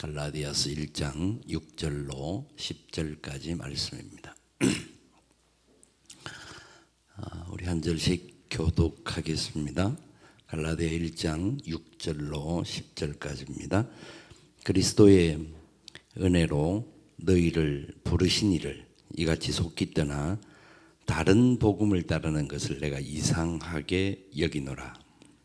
갈라디아서 1장 6절로 10절까지 말씀입니다. 우리 한 절씩 교독하겠습니다. 갈라디아 1장 6절로 10절까지입니다. 그리스도의 은혜로 너희를 부르시니를 이같이 속기 떠나 다른 복음을 따르는 것을 내가 이상하게 여기노라.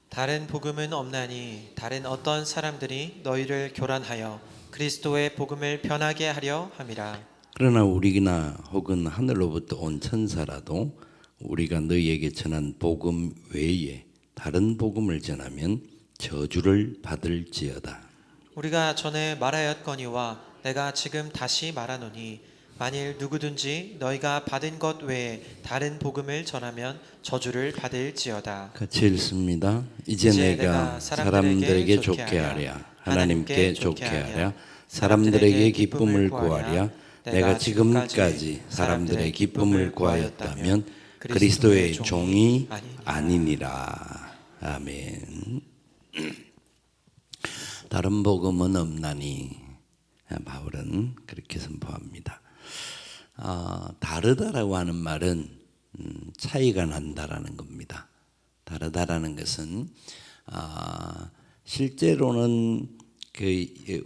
다른 복음은 없나니 다른 어떤 사람들이 너희를 교란하여 그리스도의 복음을 변하게 하려 함이라. 그러나 우리나 혹은 하늘로부터 온 천사라도 우리가 너희에게 전한 복음 외에 다른 복음을 전하면 저주를 받을지어다. 우리가 전에 말하였거니와 내가 지금 다시 말하노니 만일 누구든지 너희가 받은 것 외에 다른 복음을 전하면 저주를 받을지어다. 같이 읽습니다. 이제 내가 사람들에게 좋게 하랴, 하나님께 좋게 하랴, 사람들에게 기쁨을 구하랴. 내가 지금까지 사람들의 기쁨을 구하였다면 그리스도의 종이 아니니라. 아멘. 다른 복음은 없나니 바울은 그렇게 선포합니다. 다르다라고 하는 말은 차이가 난다라는 겁니다. 다르다라는 것은 실제로는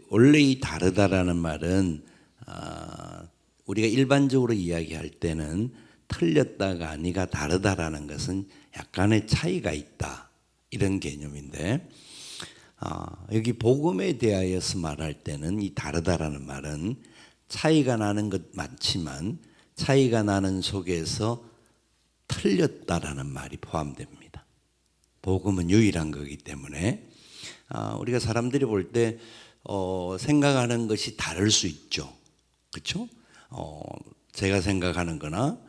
원래 이 다르다라는 말은 우리가 일반적으로 이야기할 때는 틀렸다가 아니가 다르다라는 것은 약간의 차이가 있다 이런 개념인데 여기 복음에 대하여서 말할 때는 이 다르다라는 말은 차이가 나는 것 많지만 차이가 나는 속에서 틀렸다라는 말이 포함됩니다. 복음은 유일한 거기 때문에 우리가 사람들이 볼 때 생각하는 것이 다를 수 있죠. 그렇죠? 제가 생각하는 거나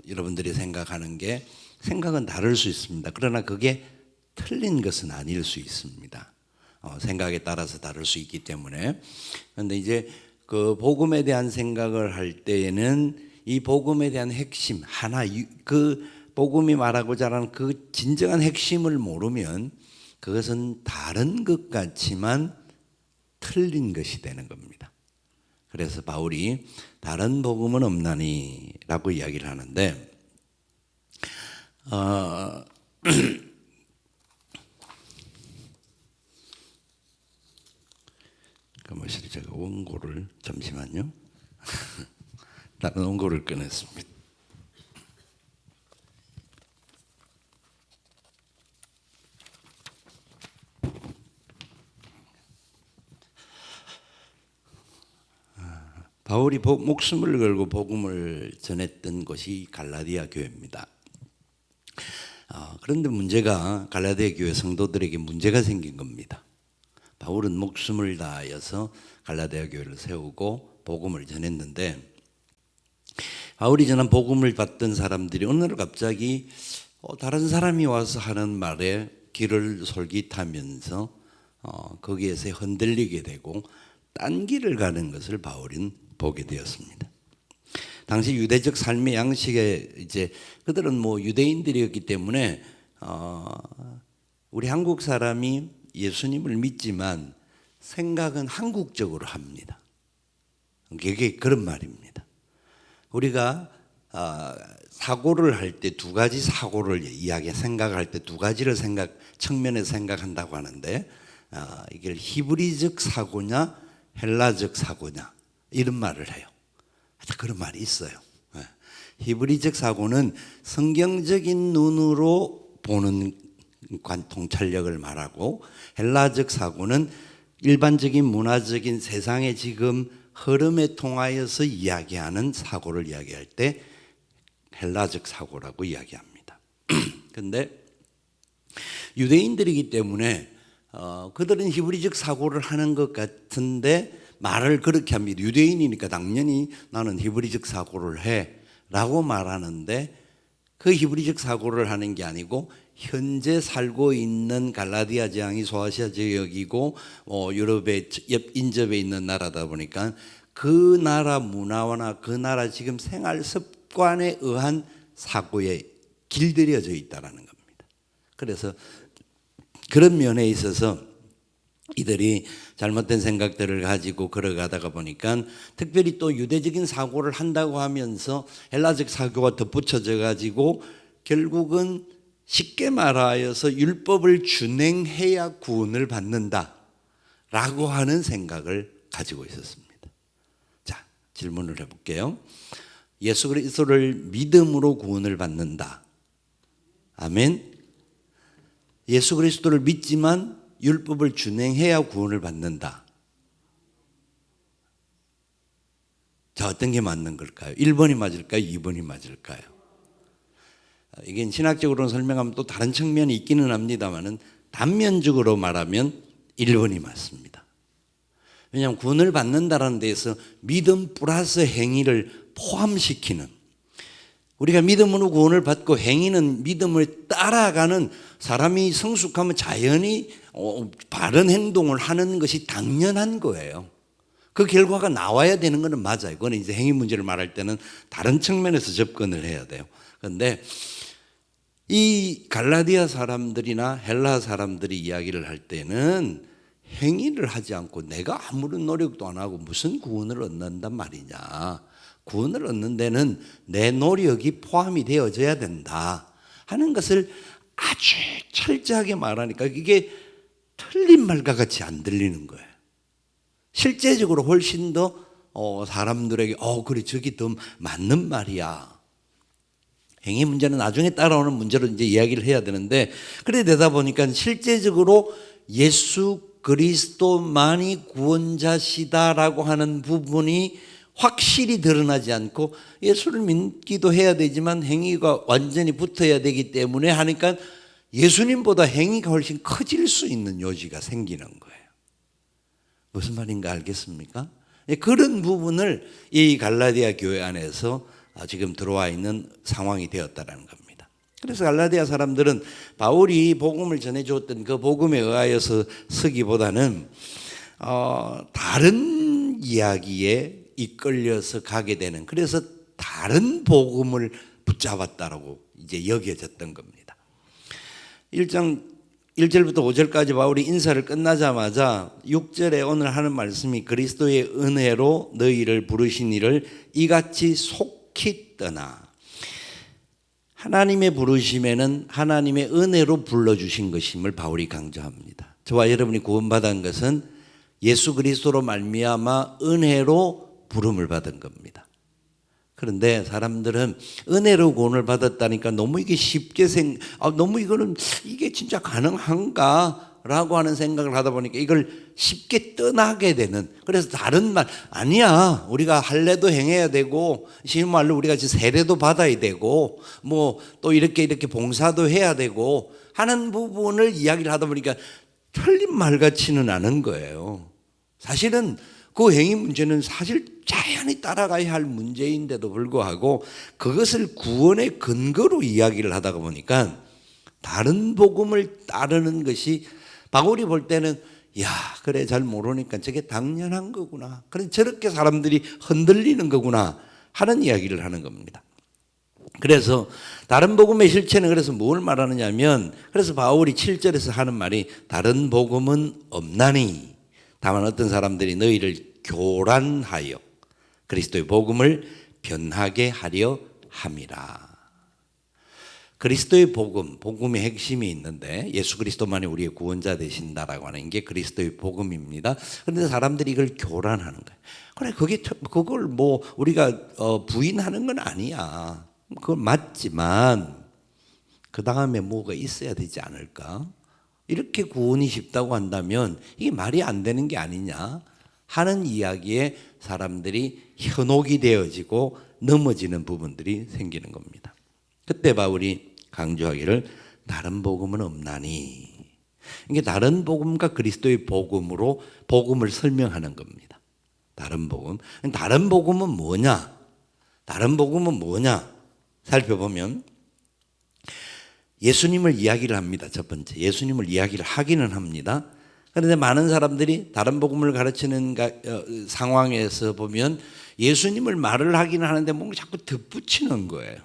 여러분들이 생각하는 게 생각은 다를 수 있습니다. 그러나 그게 틀린 것은 아닐 수 있습니다. 생각에 따라서 다를 수 있기 때문에. 그런데 이제 그 복음에 대한 생각을 할 때에는 이 복음에 대한 핵심 그 복음이 말하고자 하는 그 진정한 핵심을 모르면 그것은 다른 것 같지만 틀린 것이 되는 겁니다. 그래서 바울이 다른 복음은 없나니 라고 이야기를 하는데 그것을 제가 원고를 잠시만요. 다른 원고를 꺼냈습니다. 바울이 목숨을 걸고 복음을 전했던 곳이 갈라디아 교회입니다. 그런데 문제가 갈라디아 교회 성도들에게 문제가 생긴 겁니다. 바울은 목숨을 다하여서 갈라디아 교회를 세우고 복음을 전했는데 바울이 전한 복음을 받던 사람들이 어느 날 갑자기 다른 사람이 와서 하는 말에 귀를 솔깃하면서 거기에서 흔들리게 되고 딴 길을 가는 것을 바울은 보게 되었습니다. 당시 유대적 삶의 양식에 이제 그들은 유대인들이었기 때문에 우리 한국 사람이 예수님을 믿지만 생각은 한국적으로 합니다. 그게 그런 말입니다. 우리가 사고를 할 때 두 가지 사고를 생각할 때 두 가지를 측면에서 생각한다고 하는데 이게 히브리적 사고냐 헬라적 사고냐 이런 말을 해요. 그런 말이 있어요. 히브리적 사고는 성경적인 눈으로 보는 통찰력을 말하고 헬라적 사고는 일반적인 문화적인 세상의 지금 흐름에 통하여서 이야기하는 사고를 이야기할 때 헬라적 사고라고 이야기합니다. 그런데 유대인들이기 때문에 그들은 히브리적 사고를 하는 것 같은데 말을 그렇게 합니다. 유대인이니까 당연히 나는 히브리적 사고를 해 라고 말하는데 그 히브리적 사고를 하는 게 아니고 현재 살고 있는 갈라디아 지방이 소아시아 지역이고 유럽의 옆 인접에 있는 나라다 보니까 그 나라 문화나 그 나라 지금 생활 습관에 의한 사고에 길들여져 있다는 겁니다. 그래서 그런 면에 있어서 이들이 잘못된 생각들을 가지고 걸어가다가 보니까 특별히 또 유대적인 사고를 한다고 하면서 헬라적 사고가 덧붙여져 가지고 결국은 쉽게 말하여서 율법을 준행해야 구원을 받는다라고 하는 생각을 가지고 있었습니다. 자, 질문을 해볼게요. 예수 그리스도를 믿음으로 구원을 받는다. 아멘. 예수 그리스도를 믿지만 율법을 준행해야 구원을 받는다. 자, 어떤 게 맞는 걸까요? 1번이 맞을까요? 2번이 맞을까요? 이게 신학적으로 설명하면 또 다른 측면이 있기는 합니다만은 단면적으로 말하면 1번이 맞습니다. 왜냐하면 구원을 받는다라는 데에서 믿음 플러스 행위를 포함시키는, 우리가 믿음으로 구원을 받고 행위는 믿음을 따라가는, 사람이 성숙하면 자연히 바른 행동을 하는 것이 당연한 거예요. 그 결과가 나와야 되는 것은 맞아요. 그건 이제 행위 문제를 말할 때는 다른 측면에서 접근을 해야 돼요. 그런데 이 갈라디아 사람들이나 헬라 사람들이 이야기를 할 때는 행위를 하지 않고 내가 아무런 노력도 안 하고 무슨 구원을 얻는단 말이냐. 구원을 얻는 데는 내 노력이 포함이 되어져야 된다 하는 것을 아주 철저하게 말하니까 이게 틀린 말과 같이 안 들리는 거예요. 실제적으로 훨씬 더 사람들에게 그래 저기 더 맞는 말이야. 행위 문제는 나중에 따라오는 문제로 이제 이야기를 해야 되는데, 그래 되다 보니까 실제적으로 예수 그리스도만이 구원자시다라고 하는 부분이 확실히 드러나지 않고, 예수를 믿기도 해야 되지만 행위가 완전히 붙어야 되기 때문에 하니까 예수님보다 행위가 훨씬 커질 수 있는 요지가 생기는 거예요. 무슨 말인가 알겠습니까? 그런 부분을 이 갈라디아 교회 안에서 지금 들어와 있는 상황이 되었다는 겁니다. 그래서 갈라디아 사람들은 바울이 복음을 전해주었던 그 복음에 의하여서 서기보다는 다른 이야기에 이끌려서 가게 되는, 그래서 다른 복음을 붙잡았다라고 이제 여겨졌던 겁니다. 1장 1절부터 5절까지 바울이 인사를 끝나자마자 6절에 오늘 하는 말씀이 그리스도의 은혜로 너희를 부르신 이를 이같이 속히 떠나. 하나님의 부르심에는 하나님의 은혜로 불러주신 것임을 바울이 강조합니다. 저와 여러분이 구원받은 것은 예수 그리스도로 말미암아 은혜로 부름을 받은 겁니다. 그런데 사람들은 은혜로 구원을 받았다니까 너무 이게 쉽게 너무 이거는 이게 진짜 가능한가? 라고 하는 생각을 하다 보니까 이걸 쉽게 떠나게 되는, 그래서 다른 말, 아니야, 우리가 할례도 행해야 되고, 쉬운 말로 우리가 세례도 받아야 되고, 뭐 또 이렇게 봉사도 해야 되고 하는 부분을 이야기를 하다 보니까 틀린 말 같지는 않은 거예요. 사실은 그 행위 문제는 사실 자연히 따라가야 할 문제인데도 불구하고 그것을 구원의 근거로 이야기를 하다가 보니까 다른 복음을 따르는 것이, 바울이 볼 때는 야 그래 잘 모르니까 저게 당연한 거구나, 그래 저렇게 사람들이 흔들리는 거구나 하는 이야기를 하는 겁니다. 그래서 다른 복음의 실체는 그래서 뭘 말하느냐면, 그래서 바울이 7절에서 하는 말이 다른 복음은 없나니 다만 어떤 사람들이 너희를 교란하여 그리스도의 복음을 변하게 하려 함이라. 그리스도의 복음의 핵심이 있는데 예수 그리스도만이 우리의 구원자 되신다라고 하는 게 그리스도의 복음입니다. 그런데 사람들이 이걸 교란하는 거예요. 그래 그걸 뭐 우리가 부인하는 건 아니야. 그건 맞지만 그 다음에 뭐가 있어야 되지 않을까? 이렇게 구원이 쉽다고 한다면 이게 말이 안 되는 게 아니냐 하는 이야기에 사람들이 현혹이 되어지고 넘어지는 부분들이 생기는 겁니다. 그때 바울이 강조하기를 다른 복음은 없나니, 이게 다른 복음과 그리스도의 복음으로 복음을 설명하는 겁니다. 다른 복음은 뭐냐? 다른 복음은 뭐냐? 살펴보면 예수님을 이야기를 합니다. 첫 번째, 예수님을 이야기를 하기는 합니다. 그런데 많은 사람들이 다른 복음을 가르치는 상황에서 보면 예수님을 말을 하기는 하는데 뭔가 자꾸 덧붙이는 거예요.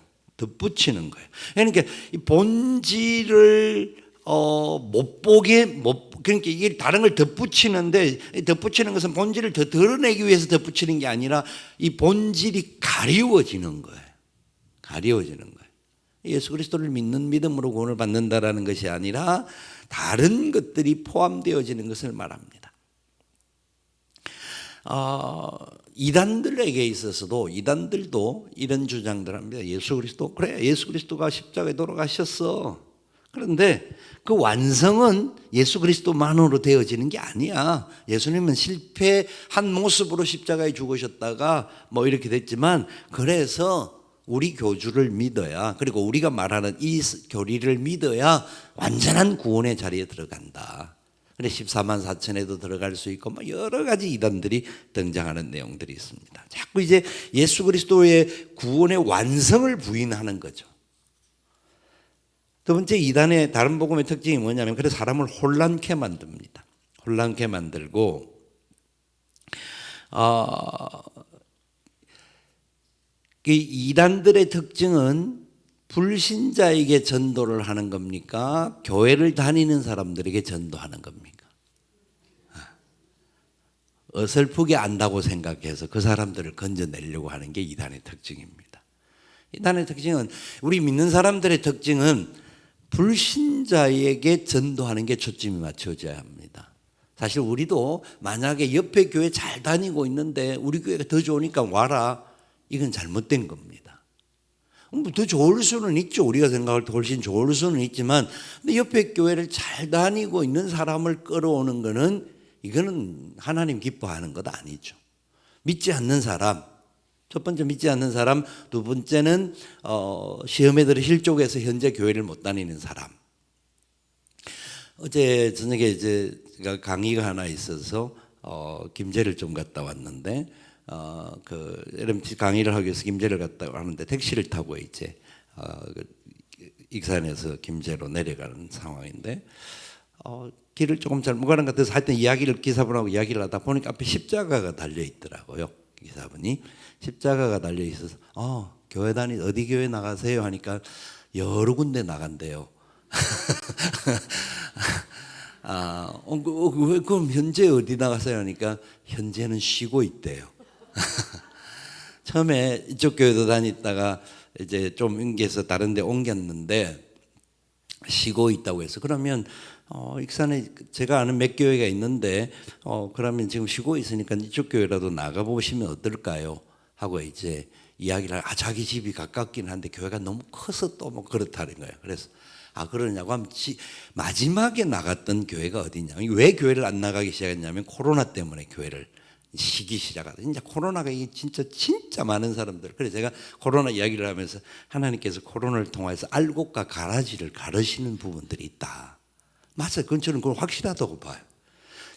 그러니까 이 본질을 못 보게 그러니까 이게 다른 걸 덧붙이는데 덧붙이는 것은 본질을 더 드러내기 위해서 덧붙이는 게 아니라 이 본질이 가리워지는 거예요. 가리워지는 거예요. 예수 그리스도를 믿는 믿음으로 구원을 받는다라는 것이 아니라 다른 것들이 포함되어지는 것을 말합니다. 이단들에게 있어서도 이단들도 이런 주장들 합니다. 예수 그리스도가 십자가에 돌아가셨어. 그런데 그 완성은 예수 그리스도만으로 되어지는 게 아니야. 예수님은 실패한 모습으로 십자가에 죽으셨다가 뭐 이렇게 됐지만, 그래서 우리 교주를 믿어야, 그리고 우리가 말하는 이 교리를 믿어야 완전한 구원의 자리에 들어간다. 그래 14만 4천에도 들어갈 수 있고 뭐 여러 가지 이단들이 등장하는 내용들이 있습니다. 자꾸 이제 예수 그리스도의 구원의 완성을 부인하는 거죠. 두 번째, 이단의 다른 복음의 특징이 뭐냐면, 그래서 사람을 혼란케 만듭니다. 혼란케 만들고 이 이단들의 특징은 불신자에게 전도를 하는 겁니까? 교회를 다니는 사람들에게 전도하는 겁니까? 어설프게 안다고 생각해서 그 사람들을 건져내려고 하는 게 이단의 특징입니다. 이단의 특징은, 우리 믿는 사람들의 특징은 불신자에게 전도하는 게 초점이 맞춰져야 합니다. 사실 우리도 만약에 옆에 교회 잘 다니고 있는데 우리 교회가 더 좋으니까 와라, 이건 잘못된 겁니다. 더 좋을 수는 있죠. 우리가 생각할 때 훨씬 좋을 수는 있지만, 근데 옆에 교회를 잘 다니고 있는 사람을 끌어오는 거는, 이거는 하나님 기뻐하는 것 아니죠. 믿지 않는 사람, 첫 번째 믿지 않는 사람, 두 번째는 시험에 들어 실족해서 현재 교회를 못 다니는 사람. 어제 저녁에 이제 제가 강의가 하나 있어서 김제를 좀 갔다 왔는데, 그 LMT 강의를 하기 위해서 김제를 갔다 왔는데 택시를 타고 이제 익산에서 김제로 내려가는 상황인데, 길을 조금 잘못 가는 것 같아서 하여튼 기사분하고 이야기를 하다 보니까 앞에 십자가가 달려 있더라고요. 기사분이 십자가가 달려 있어서 교회 어디 교회 나가세요 하니까 여러 군데 나간대요. 그럼 현재 어디 나가세요 하니까 현재는 쉬고 있대요. 처음에 이쪽 교회도 다녔다가 이제 좀 옮겨서 다른 데 옮겼는데 쉬고 있다고 해서, 그러면 익산에 제가 아는 몇 교회가 있는데 그러면 지금 쉬고 있으니까 이쪽 교회라도 나가보시면 어떨까요? 하고 이제 이야기를 자기 집이 가깝긴 한데 교회가 너무 커서 또 뭐 그렇다는 거예요. 그래서 그러냐고 하면 마지막에 나갔던 교회가 어디냐. 왜 교회를 안 나가기 시작했냐면 코로나 때문에 교회를 쉬기 시작하다. 이제 코로나가 진짜 많은 사람들. 그래서 제가 코로나 이야기를 하면서 하나님께서 코로나를 통해서 알곡과 가라지를 가르시는 부분들이 있다. 맞아요. 그건 저는 그걸 확실하다고 봐요.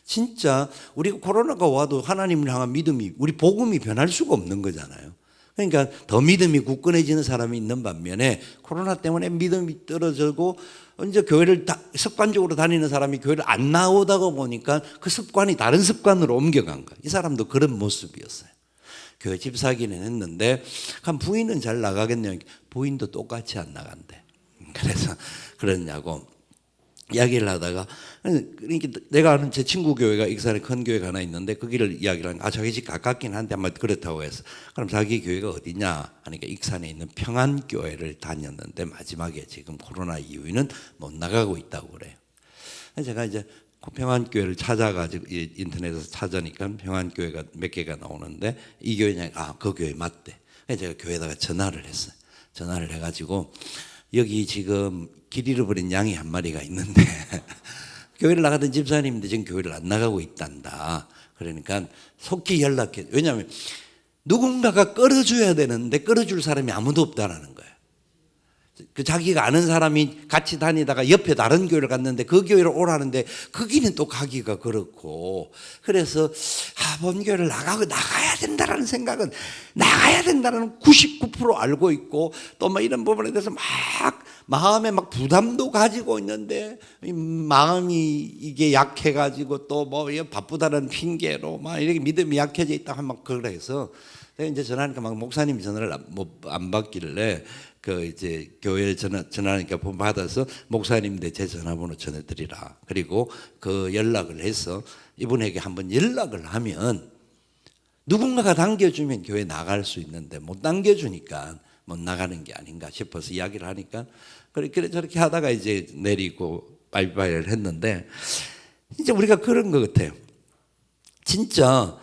진짜 우리가 코로나가 와도 하나님을 향한 믿음이, 우리 복음이 변할 수가 없는 거잖아요. 그러니까 더 믿음이 굳건해지는 사람이 있는 반면에 코로나 때문에 믿음이 떨어지고 이제 교회를 습관적으로 다니는 사람이 교회를 안 나오다가 보니까 그 습관이 다른 습관으로 옮겨간 거예요. 이 사람도 그런 모습이었어요. 교회 집사기는 했는데 한 부인은 잘 나가겠네요. 부인도 똑같이 안 나간대. 그래서 그러냐고 이야기를 하다가, 그러니까 내가 아는 제 친구 교회가 익산에 큰 교회가 하나 있는데 거기를 이야기를 하니까 자기 집 가깝긴 한데 아마 그렇다고 해서, 그럼 자기 교회가 어디냐 하니까 익산에 있는 평안교회를 다녔는데 마지막에 지금 코로나 이후에는 못 나가고 있다고 그래요. 제가 이제 평안교회를 찾아가지고 인터넷에서 찾으니까 평안교회가 몇 개가 나오는데 이 교회냐, 그 교회 맞대. 그래서 제가 교회에다가 전화를 했어요. 전화를 해가지고 여기 지금 길 잃어버린 양이 한 마리가 있는데 교회를 나가던 집사님인데 지금 교회를 안 나가고 있단다. 그러니까 속히 연락해. 왜냐하면 누군가가 끌어줘야 되는데 끌어줄 사람이 아무도 없다라는 거예요. 그 자기가 아는 사람이 같이 다니다가 옆에 다른 교회를 갔는데 그 교회를 오라는데 거기는 또 가기가 그렇고, 그래서 본교회를 나가야 된다라는 생각은, 나가야 된다는 99% 알고 있고 또 뭐 이런 부분에 대해서 막 마음에 막 부담도 가지고 있는데 마음이 이게 약해가지고 또 뭐 바쁘다는 핑계로 막 이렇게 믿음이 약해져 있다 하면 막 그래서 내가 이제 전화하니까 막 목사님이 전화를 안 받길래 그 이제 교회에 전화하니까 받아서 목사님인데 제 전화번호 전해드리라. 그리고 그 연락을 해서 이분에게 한번 연락을 하면 누군가가 당겨주면 교회 나갈 수 있는데 못 당겨주니까 못 나가는 게 아닌가 싶어서 이야기를 하니까 그렇게 저렇게 하다가 이제 내리고 바이바이를 했는데 이제 우리가 그런 것 같아요. 진짜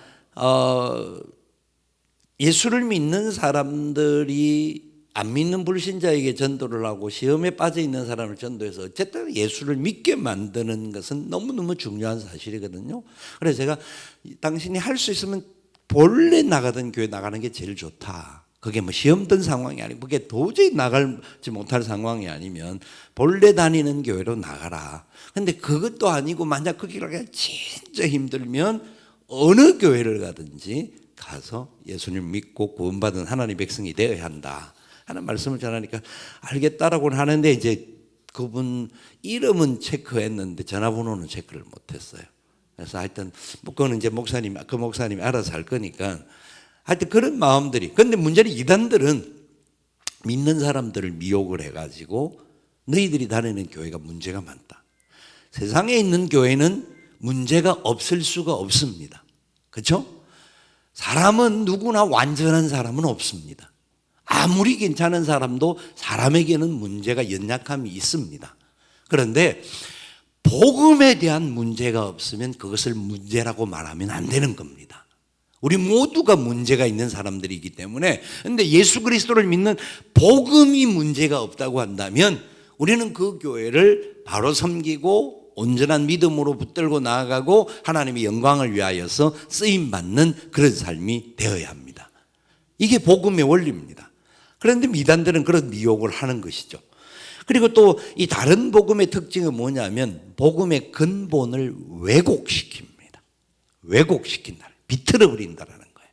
예수를 믿는 사람들이 안 믿는 불신자에게 전도를 하고 시험에 빠져 있는 사람을 전도해서 어쨌든 예수를 믿게 만드는 것은 너무너무 중요한 사실이거든요. 그래서 제가 당신이 할 수 있으면 본래 나가던 교회 나가는 게 제일 좋다. 그게 뭐 시험 든 상황이 아니고 그게 도저히 나가지 못할 상황이 아니면 본래 다니는 교회로 나가라. 근데 그것도 아니고 만약 그게 진짜 힘들면 어느 교회를 가든지 가서 예수님 믿고 구원받은 하나님의 백성이 되어야 한다 하는 말씀을 전하니까 알겠다라고는 하는데 이제 그분 이름은 체크했는데 전화번호는 체크를 못했어요. 그래서 하여튼 뭐 그거는 이제 그 목사님이 알아서 할 거니까 하여튼 그런 마음들이. 근데 문제는 이단들은 믿는 사람들을 미혹을 해가지고 너희들이 다니는 교회가 문제가 많다. 세상에 있는 교회는 문제가 없을 수가 없습니다. 그렇죠? 사람은 누구나 완전한 사람은 없습니다. 아무리 괜찮은 사람도 사람에게는 문제가 연약함이 있습니다. 그런데 복음에 대한 문제가 없으면 그것을 문제라고 말하면 안 되는 겁니다. 우리 모두가 문제가 있는 사람들이기 때문에 근데 예수 그리스도를 믿는 복음이 문제가 없다고 한다면 우리는 그 교회를 바로 섬기고 온전한 믿음으로 붙들고 나아가고 하나님의 영광을 위하여서 쓰임받는 그런 삶이 되어야 합니다. 이게 복음의 원리입니다. 그런데 미단들은 그런 미혹을 하는 것이죠. 그리고 또 이 다른 복음의 특징은 뭐냐면 복음의 근본을 왜곡시킵니다. 왜곡시킨다. 비틀어 버린다라는 거예요.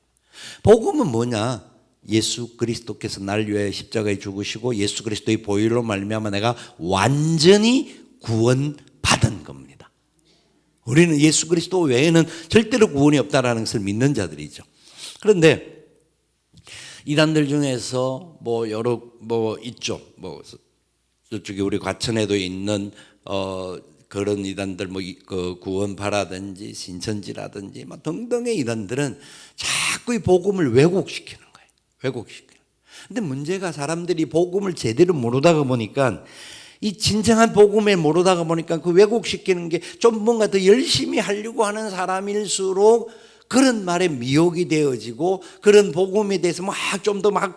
복음은 뭐냐? 예수 그리스도께서 날 위하여 십자가에 죽으시고 예수 그리스도의 보혈로 말미암아 내가 완전히 구원받은 겁니다. 우리는 예수 그리스도 외에는 절대로 구원이 없다라는 것을 믿는 자들이죠. 그런데 이단들 중에서 뭐 여러 있죠. 저쪽에 우리 과천에도 있는 그런 이단들 그 구원파라든지 신천지라든지 등등의 이단들은 자꾸 이 복음을 왜곡시키는 거예요. 왜곡시키는. 근데 문제가 사람들이 복음을 제대로 모르다가 보니까 이 진정한 복음을 모르다가 보니까 그 왜곡시키는 게 좀 뭔가 더 열심히 하려고 하는 사람일수록 그런 말에 미혹이 되어지고 그런 복음에 대해서 좀 더 막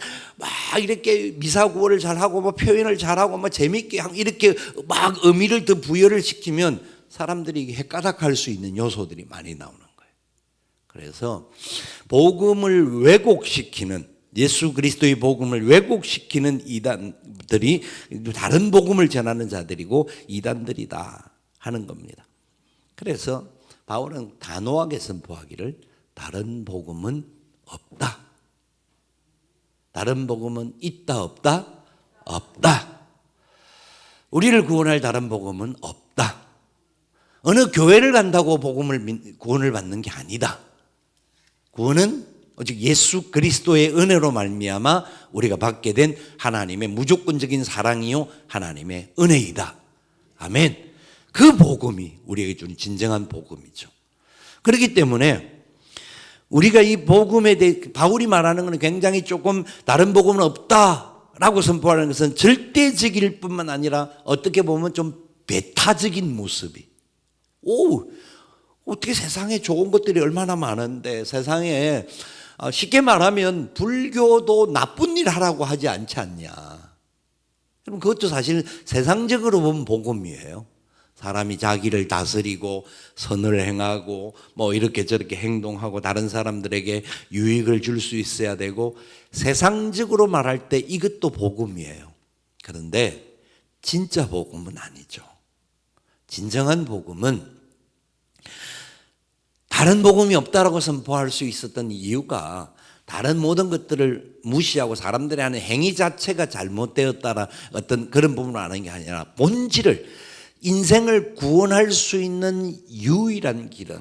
이렇게 미사구어를 잘하고 표현을 잘하고 재밌게 이렇게 의미를 더 부여를 시키면 사람들이 헷가닥할 수 있는 요소들이 많이 나오는 거예요. 그래서 복음을 왜곡시키는 예수 그리스도의 복음을 왜곡시키는 이단들이 다른 복음을 전하는 자들이고 이단들이다 하는 겁니다. 그래서 바울은 단호하게 선포하기를 다른 복음은 없다. 다른 복음은 있다 없다? 없다. 우리를 구원할 다른 복음은 없다. 어느 교회를 간다고 구원을 받는 게 아니다. 구원은 오직 예수 그리스도의 은혜로 말미암아 우리가 받게 된 하나님의 무조건적인 사랑이요 하나님의 은혜이다. 아멘. 그 복음이 우리에게 준 진정한 복음이죠. 그렇기 때문에 우리가 이 복음에 대해 바울이 말하는 것은 굉장히 조금 다른 복음은 없다라고 선포하는 것은 절대적일 뿐만 아니라 어떻게 보면 좀 배타적인 모습이 어떻게 세상에 좋은 것들이 얼마나 많은데 세상에 쉽게 말하면 불교도 나쁜 일 하라고 하지 않지 않냐. 그럼 그것도 사실 세상적으로 보면 복음이에요. 사람이 자기를 다스리고 선을 행하고 이렇게 저렇게 행동하고 다른 사람들에게 유익을 줄 수 있어야 되고 세상적으로 말할 때 이것도 복음이에요. 그런데 진짜 복음은 아니죠. 진정한 복음은 다른 복음이 없다라고 선포할 수 있었던 이유가 다른 모든 것들을 무시하고 사람들이 하는 행위 자체가 잘못되었다라 어떤 그런 부분을 아는 게 아니라 본질을 인생을 구원할 수 있는 유일한 길은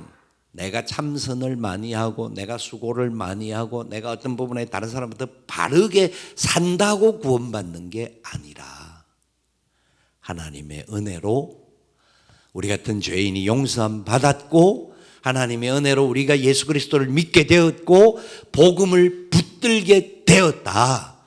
내가 참선을 많이 하고 내가 수고를 많이 하고 내가 어떤 부분에 다른 사람보다 바르게 산다고 구원받는 게 아니라 하나님의 은혜로 우리 같은 죄인이 용서함 받았고 하나님의 은혜로 우리가 예수 그리스도를 믿게 되었고 복음을 붙들게 되었다.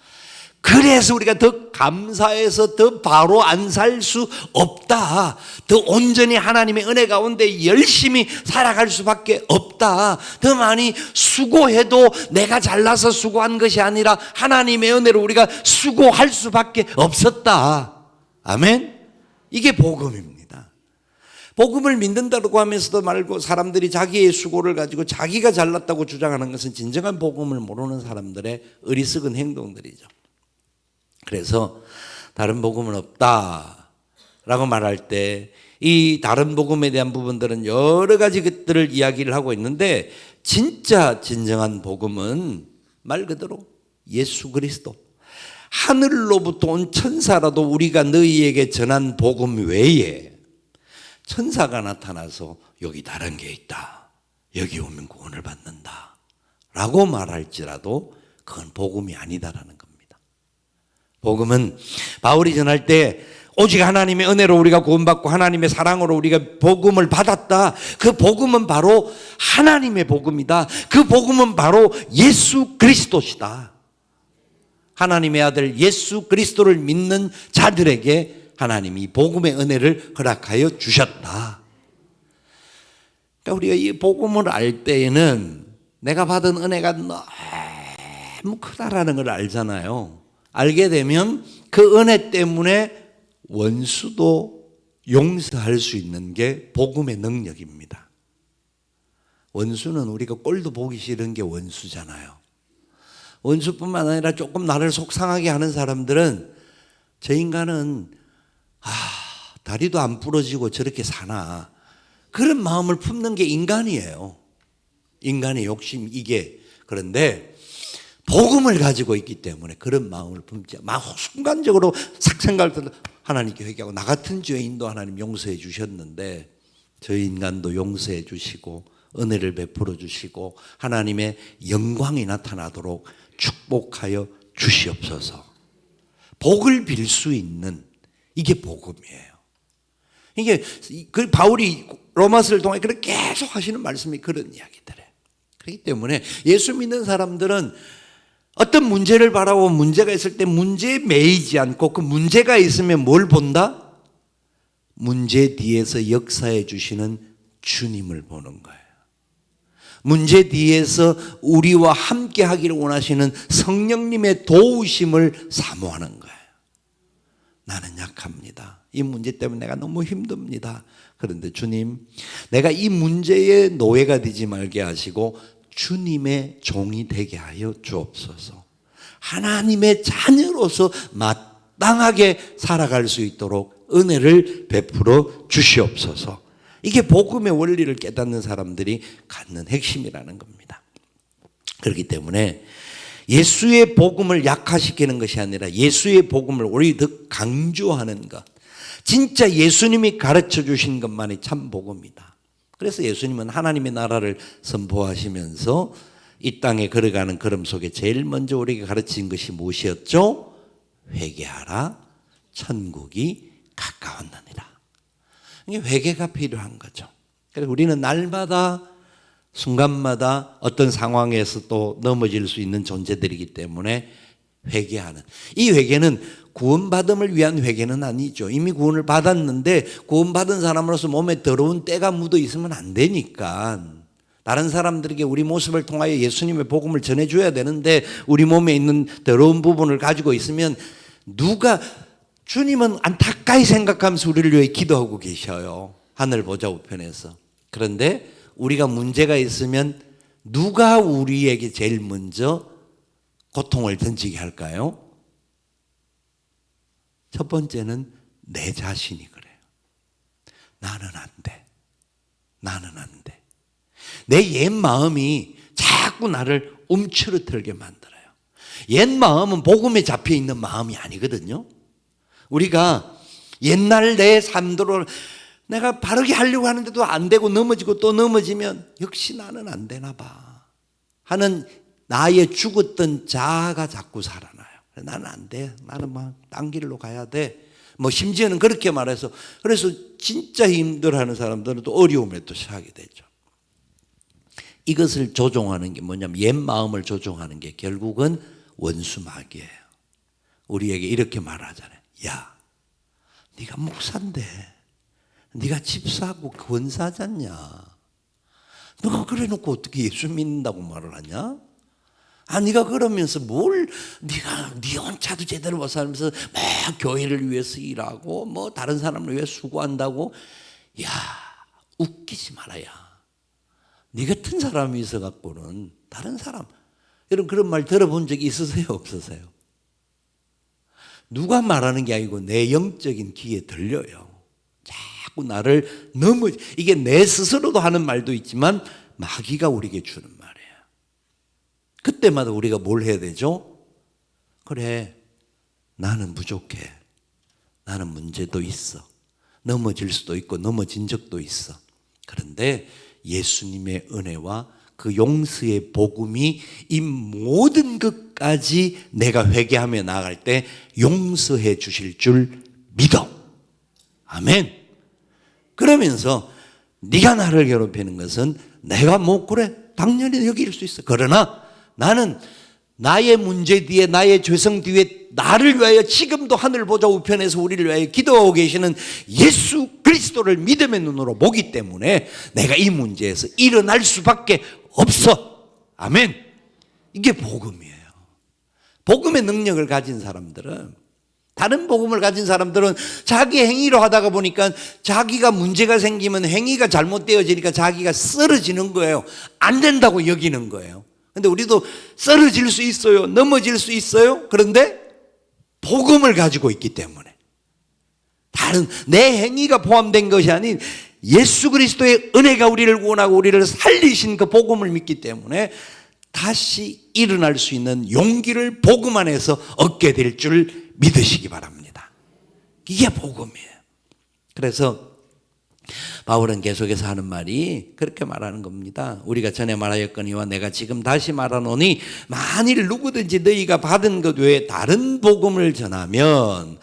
그래서 우리가 더 감사해서 더 바로 안 살 수 없다. 더 온전히 하나님의 은혜 가운데 열심히 살아갈 수밖에 없다. 더 많이 수고해도 내가 잘나서 수고한 것이 아니라 하나님의 은혜로 우리가 수고할 수밖에 없었다. 아멘? 이게 복음입니다. 복음을 믿는다고 하면서도 말고 사람들이 자기의 수고를 가지고 자기가 잘났다고 주장하는 것은 진정한 복음을 모르는 사람들의 어리석은 행동들이죠. 그래서 다른 복음은 없다라고 말할 때 이 다른 복음에 대한 부분들은 여러 가지 것들을 이야기를 하고 있는데 진짜 진정한 복음은 말 그대로 예수 그리스도 하늘로부터 온 천사라도 우리가 너희에게 전한 복음 외에 천사가 나타나서 여기 다른 게 있다. 여기 오면 구원을 받는다. 라고 말할지라도 그건 복음이 아니다라는 겁니다. 복음은 바울이 전할 때 오직 하나님의 은혜로 우리가 구원받고 하나님의 사랑으로 우리가 복음을 받았다. 그 복음은 바로 하나님의 복음이다. 그 복음은 바로 예수 그리스도시다. 하나님의 아들 예수 그리스도를 믿는 자들에게 하나님이 복음의 은혜를 허락하여 주셨다. 그러니까 우리가 이 복음을 알 때에는 내가 받은 은혜가 너무 크다라는 걸 알잖아요. 알게 되면 그 은혜 때문에 원수도 용서할 수 있는 게 복음의 능력입니다. 원수는 우리가 꼴도 보기 싫은 게 원수잖아요. 원수뿐만 아니라 조금 나를 속상하게 하는 사람들은 저 인간은 다리도 안 부러지고 저렇게 사나 그런 마음을 품는 게 인간이에요. 인간의 욕심 이게. 그런데 복음을 가지고 있기 때문에 그런 마음을 품지 막 순간적으로 싹 생각할 때 하나님께 회개하고 나 같은 죄인도 하나님 용서해 주셨는데 저 인간도 용서해 주시고 은혜를 베풀어 주시고 하나님의 영광이 나타나도록 축복하여 주시옵소서. 복을 빌 수 있는 이게 복음이에요. 이게 그 바울이 로마서를 통해 그렇게 계속 하시는 말씀이 그런 이야기들이에요. 그렇기 때문에 예수 믿는 사람들은 어떤 문제를 바라고 문제가 있을 때 문제에 매이지 않고 그 문제가 있으면 뭘 본다? 문제 뒤에서 역사해 주시는 주님을 보는 거예요. 문제 뒤에서 우리와 함께 하기를 원하시는 성령님의 도우심을 사모하는 거예요. 나는 약합니다. 이 문제 때문에 내가 너무 힘듭니다. 그런데 주님, 내가 이 문제의 노예가 되지 말게 하시고 주님의 종이 되게 하여 주옵소서. 하나님의 자녀로서 마땅하게 살아갈 수 있도록 은혜를 베풀어 주시옵소서. 이게 복음의 원리를 깨닫는 사람들이 갖는 핵심이라는 겁니다. 그렇기 때문에 예수의 복음을 약화시키는 것이 아니라 예수의 복음을 오히려 더 강조하는 것. 진짜 예수님이 가르쳐 주신 것만이 참 복음이다. 그래서 예수님은 하나님의 나라를 선포하시면서 이 땅에 걸어가는 걸음 속에 제일 먼저 우리에게 가르친 것이 무엇이었죠? 회개하라, 천국이 가까웠느니라. 이게 회개가 필요한 거죠. 그래서 우리는 날마다 순간마다 어떤 상황에서 또 넘어질 수 있는 존재들이기 때문에 회개하는, 이 회개는 구원받음을 위한 회개는 아니죠. 이미 구원을 받았는데 구원받은 사람으로서 몸에 더러운 때가 묻어 있으면 안 되니까 다른 사람들에게 우리 모습을 통하여 예수님의 복음을 전해줘야 되는데 우리 몸에 있는 더러운 부분을 가지고 있으면 누가, 주님은 안타까이 생각하면서 우리를 위해 기도하고 계셔요. 하늘 보좌 우편에서. 그런데 우리가 문제가 있으면 누가 우리에게 제일 먼저 고통을 던지게 할까요? 첫 번째는 내 자신이 그래요. 나는 안 돼. 나는 안 돼. 내 옛 마음이 자꾸 나를 움츠러들게 만들어요. 옛 마음은 복음에 잡혀 있는 마음이 아니거든요. 우리가 옛날 내 삶대로 내가 바르게 하려고 하는데도 안 되고 넘어지고 또 넘어지면 역시 나는 안 되나 봐 하는 나의 죽었던 자아가 자꾸 살아나요. 나는 안 돼. 나는 막 딴 길로 가야 돼. 뭐 심지어는 그렇게 말해서 그래서 진짜 힘들어하는 사람들은 또 어려움에 또 처하게 되죠. 이것을 조종하는 게 뭐냐면 옛 마음을 조종하는 게 결국은 원수마귀예요. 우리에게 이렇게 말하잖아요. 야, 네가 목사인데 네가 집사하고 권사잖냐. 너가 그래놓고 어떻게 예수 믿는다고 말을 하냐? 아, 네가 그러면서 뭘 네가 네 혼자도 제대로 못 살면서 막 교회를 위해서 일하고 뭐 다른 사람을 위해 수고한다고. 야, 웃기지 말아야. 네 같은 사람이 있어 갖고는 다른 사람, 여러분 그런 말 들어본 적이 있으세요, 없으세요? 누가 말하는 게 아니고 내 영적인 귀에 들려요. 자꾸 나를 이게 내 스스로도 하는 말도 있지만 마귀가 우리에게 주는 말이에요. 그때마다 우리가 뭘 해야 되죠? 그래, 나는 부족해. 나는 문제도 있어. 넘어질 수도 있고 넘어진 적도 있어. 그런데 예수님의 은혜와 그 용서의 복음이 이 모든 것까지 내가 회개하며 나아갈 때 용서해 주실 줄 믿어. 아멘. 그러면서 네가 나를 괴롭히는 것은 내가 뭐 그래 당연히 여길 수 있어. 그러나 나는 나의 문제 뒤에 나의 죄성 뒤에 나를 위하여 지금도 하늘 보좌 우편에서 우리를 위하여 기도하고 계시는 예수 그리스도를 믿음의 눈으로 보기 때문에 내가 이 문제에서 일어날 수밖에 없어. 아멘. 이게 복음이에요. 복음의 능력을 가진 사람들은, 다른 복음을 가진 사람들은 자기 행위로 하다가 보니까 자기가 문제가 생기면 행위가 잘못되어지니까 자기가 쓰러지는 거예요. 안 된다고 여기는 거예요. 근데 우리도 쓰러질 수 있어요. 넘어질 수 있어요. 그런데 복음을 가지고 있기 때문에, 다른 내 행위가 포함된 것이 아닌 예수 그리스도의 은혜가 우리를 구원하고 우리를 살리신 그 복음을 믿기 때문에 다시 일어날 수 있는 용기를 복음 안에서 얻게 될 줄 믿으시기 바랍니다. 이게 복음이에요. 그래서 바울은 계속해서 하는 말이 그렇게 말하는 겁니다. 우리가 전에 말하였거니와 내가 지금 다시 말하노니 만일 누구든지 너희가 받은 것 외에 다른 복음을 전하면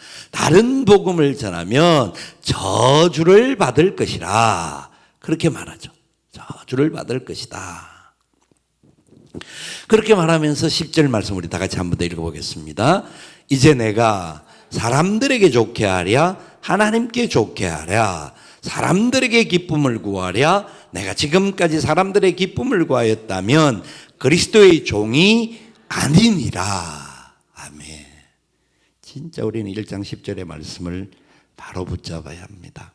저주를 받을 것이라. 그렇게 말하죠. 저주를 받을 것이다. 그렇게 말하면서 10절 말씀 우리 다 같이 한번 더 읽어보겠습니다. 이제 내가 사람들에게 좋게 하랴 하나님께 좋게 하랴 사람들에게 기쁨을 구하랴. 내가 지금까지 사람들의 기쁨을 구하였다면 그리스도의 종이 아니니라. 아멘. 진짜 우리는 1장 10절의 말씀을 바로 붙잡아야 합니다.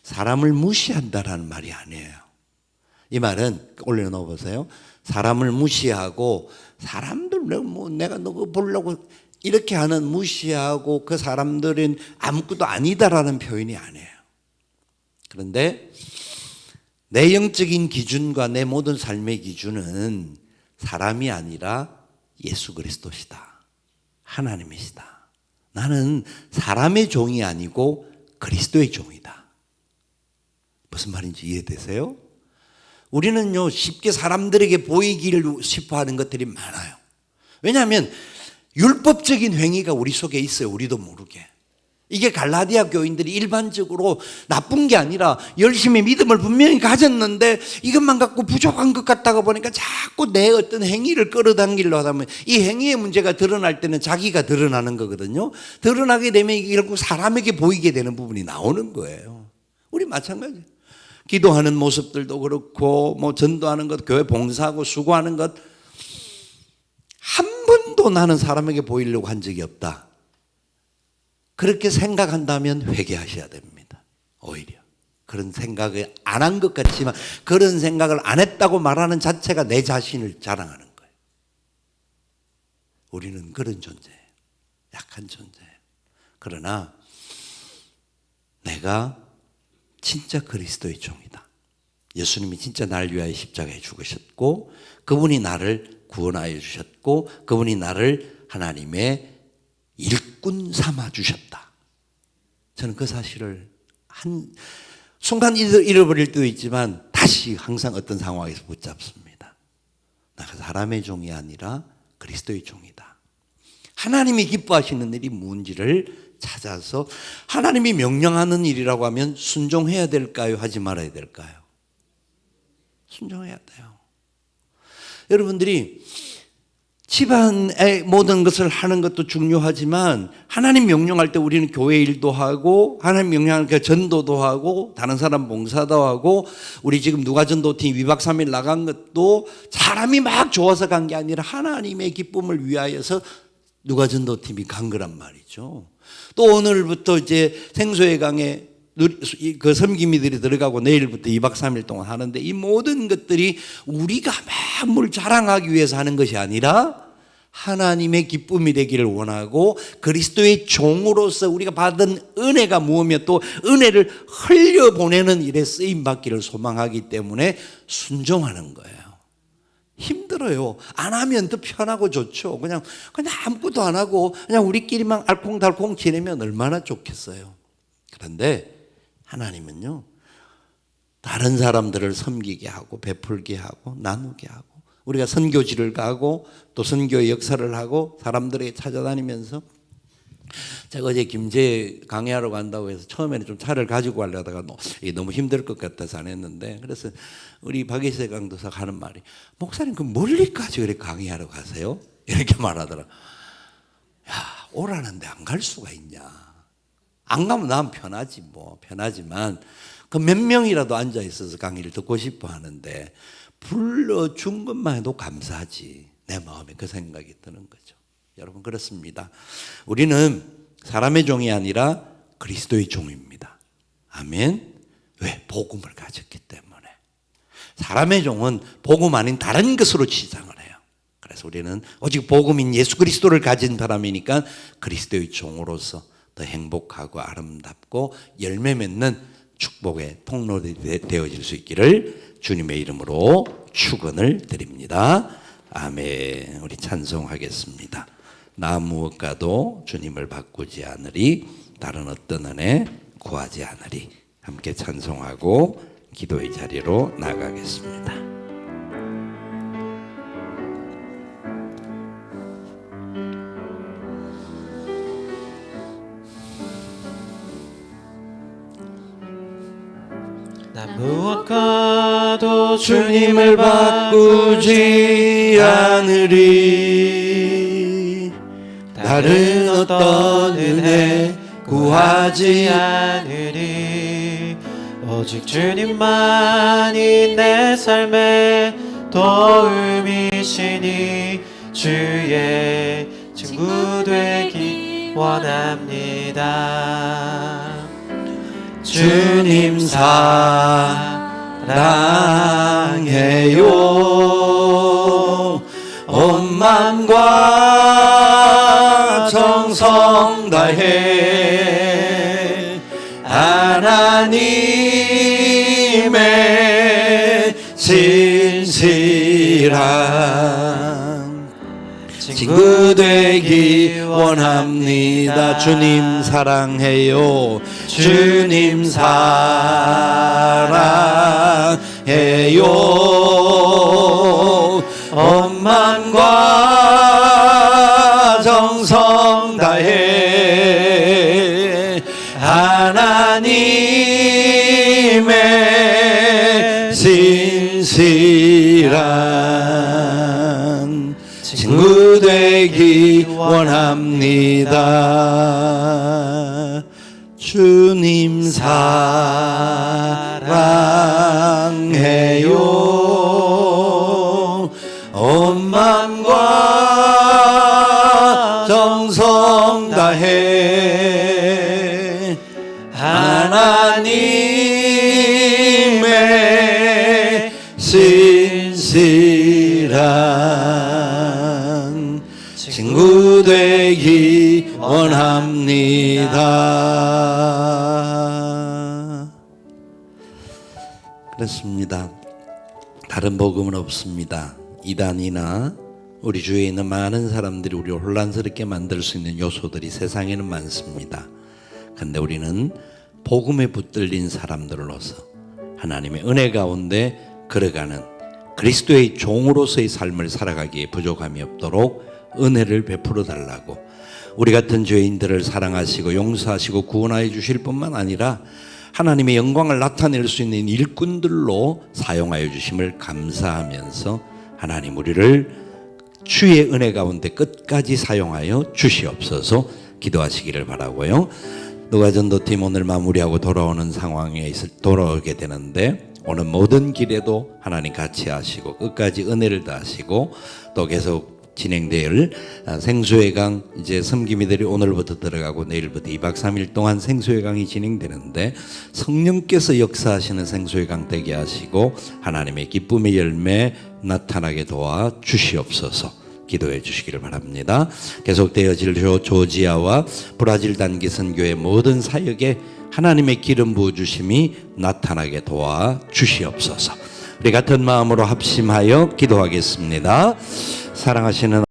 사람을 무시한다라는 말이 아니에요. 이 말은 올려놓아 보세요. 사람을 무시하고 사람들 뭐 내가 너거 보려고 이렇게 하는 무시하고 그 사람들은 아무것도 아니다라는 표현이 아니에요. 그런데 내 영적인 기준과 내 모든 삶의 기준은 사람이 아니라 예수 그리스도시다. 하나님이시다. 나는 사람의 종이 아니고 그리스도의 종이다. 무슨 말인지 이해되세요? 우리는요 쉽게 사람들에게 보이기를 싶어하는 것들이 많아요. 왜냐하면 율법적인 행위가 우리 속에 있어요. 우리도 모르게. 이게 갈라디아 교인들이 일반적으로 나쁜 게 아니라 열심히 믿음을 분명히 가졌는데 이것만 갖고 부족한 것 같다가 보니까 자꾸 내 어떤 행위를 끌어당기려고 하다 보면 이 행위의 문제가 드러날 때는 자기가 드러나는 거거든요. 드러나게 되면 이게 결국 사람에게 보이게 되는 부분이 나오는 거예요. 우리 마찬가지예요. 기도하는 모습들도 그렇고 뭐 전도하는 것, 교회 봉사하고 수고하는 것 한 번도 나는 사람에게 보이려고 한 적이 없다. 그렇게 생각한다면 회개하셔야 됩니다. 오히려 그런 생각을 안 한 것 같지만 그런 생각을 안 했다고 말하는 자체가 내 자신을 자랑하는 거예요. 우리는 그런 존재예요. 약한 존재예요. 그러나 내가 진짜 그리스도의 종이다. 예수님이 진짜 날 위하여 십자가에 죽으셨고 그분이 나를 구원하여 주셨고 그분이 나를 하나님의 일꾼 삼아 주셨다. 저는 그 사실을 순간 잃어버릴 때도 있지만 다시 항상 어떤 상황에서 붙잡습니다. 내가 사람의 종이 아니라 그리스도의 종이다. 하나님이 기뻐하시는 일이 뭔지를 찾아서 하나님이 명령하는 일이라고 하면 순종해야 될까요? 하지 말아야 될까요? 순종해야 돼요. 여러분들이 집안의 모든 것을 하는 것도 중요하지만 하나님 명령할 때 우리는 교회 일도 하고 하나님 명령할 때 전도도 하고 다른 사람 봉사도 하고 우리 지금 누가 전도팀 2박 3일 나간 것도 사람이 막 좋아서 간 게 아니라 하나님의 기쁨을 위하여서 누가 전도팀이 간 거란 말이죠. 또 오늘부터 이제 생수의 강에 그 섬김이들이 들어가고 내일부터 2박 3일 동안 하는데 이 모든 것들이 우리가 만물 자랑하기 위해서 하는 것이 아니라 하나님의 기쁨이 되기를 원하고 그리스도의 종으로서 우리가 받은 은혜가 무엇이며 또 은혜를 흘려보내는 일에 쓰임받기를 소망하기 때문에 순종하는 거예요. 힘들어요. 안 하면 더 편하고 좋죠. 그냥 아무것도 안 하고 그냥 우리끼리만 알콩달콩 지내면 얼마나 좋겠어요. 그런데 하나님은요, 다른 사람들을 섬기게 하고 베풀게 하고 나누게 하고 우리가 선교지를 가고 또 선교의 역사를 하고 사람들에게 찾아다니면서 제가 어제 김제 강의하러 간다고 해서 처음에는 좀 차를 가지고 가려다가 이게 너무 힘들 것 같아서 안 했는데 그래서 우리 박예세 강도사가 하는 말이 목사님 그 멀리까지 그렇게 강의하러 가세요? 이렇게 말하더라. 야, 오라는데 안 갈 수가 있냐. 안 가면 난 편하지 뭐 편하지만 그 몇 명이라도 앉아 있어서 강의를 듣고 싶어 하는데 불러준 것만 해도 감사하지. 내 마음에 그 생각이 드는 거죠. 여러분 그렇습니다. 우리는 사람의 종이 아니라 그리스도의 종입니다. 아멘. 왜? 복음을 가졌기 때문에. 사람의 종은 복음 아닌 다른 것으로 치장을 해요. 그래서 우리는 오직 복음인 예수 그리스도를 가진 사람이니까 그리스도의 종으로서 더 행복하고 아름답고 열매 맺는 축복의 통로가 되어질 수 있기를 주님의 이름으로 축원을 드립니다. 아멘. 우리 찬송하겠습니다. 나 무엇과도 주님을 바꾸지 않으리 다른 어떤 은혜 구하지 않으리. 함께 찬송하고 기도의 자리로 나가겠습니다. 나 무엇과도 주님을 바꾸지 않으리 다른 어떤 은혜 구하지 않으리 오직 주님만이 내 삶의 도움이시니 주의 친구 되기 원합니다. 주님 사랑해요 온 마음과 정성 다해 하나님의 진실한 친구 되기 원합니다. 주님 사랑해요. 주님 사랑해요. 온 마음과 정성 다해 하나님의 진실한 친구 되기 원합니다. 주님 사랑해요. 온 마음과 정성 다해 하나님의 진실한 친구 되기 원합니다. 그렇습니다. 다른 복음은 없습니다. 이단이나 우리 주위에 있는 많은 사람들이 우리를 혼란스럽게 만들 수 있는 요소들이 세상에는 많습니다. 그런데 우리는 복음에 붙들린 사람들로서 하나님의 은혜 가운데 걸어가는 그리스도의 종으로서의 삶을 살아가기에 부족함이 없도록 은혜를 베풀어 달라고, 우리 같은 죄인들을 사랑하시고 용서하시고 구원하여 주실 뿐만 아니라 하나님의 영광을 나타낼 수 있는 일꾼들로 사용하여 주심을 감사하면서 하나님 우리를 주의 은혜 가운데 끝까지 사용하여 주시옵소서 기도하시기를 바라고요. 누가전도팀 오늘 마무리하고 돌아오는 상황에 돌아오게 되는데, 오늘 모든 길에도 하나님 같이 하시고 끝까지 은혜를 다하시고 또 계속 진행될 생수회강, 이제 섬기미들이 오늘부터 들어가고 내일부터 2박 3일 동안 생수회강이 진행되는데, 성령께서 역사하시는 생수회강 되게 하시고 하나님의 기쁨의 열매 나타나게 도와 주시옵소서 기도해 주시기를 바랍니다. 계속되어질 조지아와 브라질 단기 선교의 모든 사역에 하나님의 기름 부어주심이 나타나게 도와 주시옵소서. 우리 같은 마음으로 합심하여 기도하겠습니다. 사랑하시는